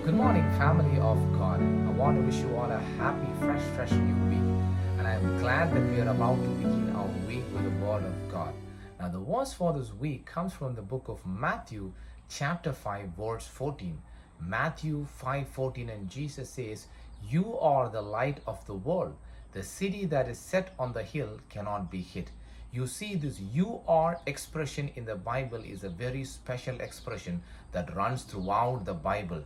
Good morning, family of God. I want to wish you all a happy, fresh new week. And I'm glad that we are about to begin our week with the Word of God. Now, the verse for this week comes from the book of Matthew, chapter 5, verse 14. Matthew 5:14, and Jesus says, "You are the light of the world. The city that is set on the hill cannot be hid." You see, this "you are" expression in the Bible is a very special expression that runs throughout the Bible.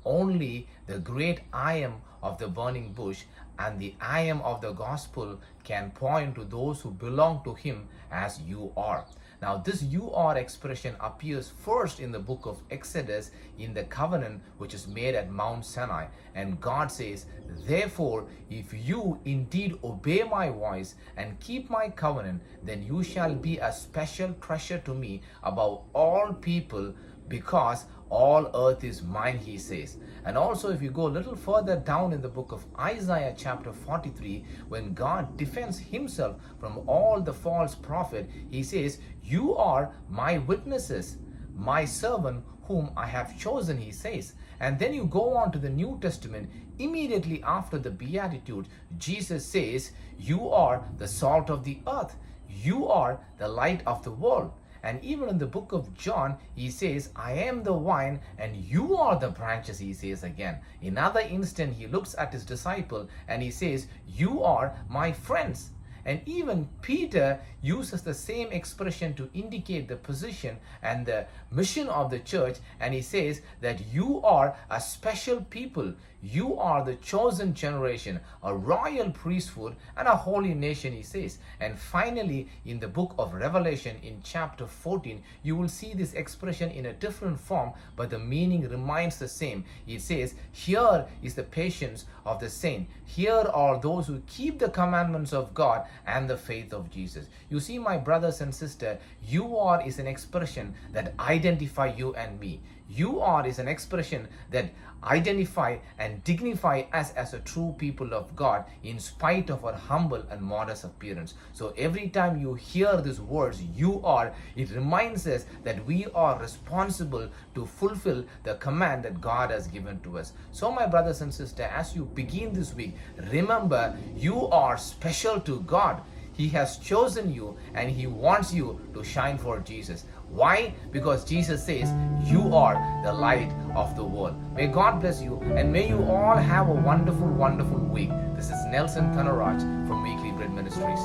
Only the great I am of the burning bush and the I am of the gospel can point to those who belong to Him as "you are." Now, this "you are" expression appears first in the book of Exodus in the covenant which is made at Mount Sinai. And God says, "Therefore, if you indeed obey my voice and keep my covenant, then you shall be a special treasure to me above all people, because all earth is mine," he says. And also, if you go a little further down in the book of Isaiah chapter 43, when God defends himself from all the false prophet, he says, "You are my witnesses, my servant whom I have chosen," he says. And then you go on to the New Testament, immediately after the Beatitudes, Jesus says, "You are the salt of the earth, you are the light of the world." And even in the book of John, he says, "I am the vine and you are the branches," he says again. In another instant, he looks at his disciple and he says, "You are my friends." And even Peter uses the same expression to indicate the position and the mission of the church. And he says that you are a special people. You are the chosen generation, a royal priesthood, and a holy nation, he says. And finally, in the book of Revelation, in chapter 14, you will see this expression in a different form, but the meaning remains the same. It says, "Here is the patience of the saint. Here are those who keep the commandments of God and the faith of Jesus." You see, my brothers and sisters, "you are" is an expression that identify you and me. "You are" is an expression that identify and dignify us as a true people of God in spite of our humble and modest appearance. So every time you hear these words, "you are," it reminds us that we are responsible to fulfill the command that God has given to us. So my brothers and sisters, as you begin this week, remember you are special to God. He has chosen you and He wants you to shine for Jesus. Why? Because Jesus says you are the light of the world. May God bless you and may you all have a wonderful week. This is Nelson Thanaraj from Weekly Bread Ministries.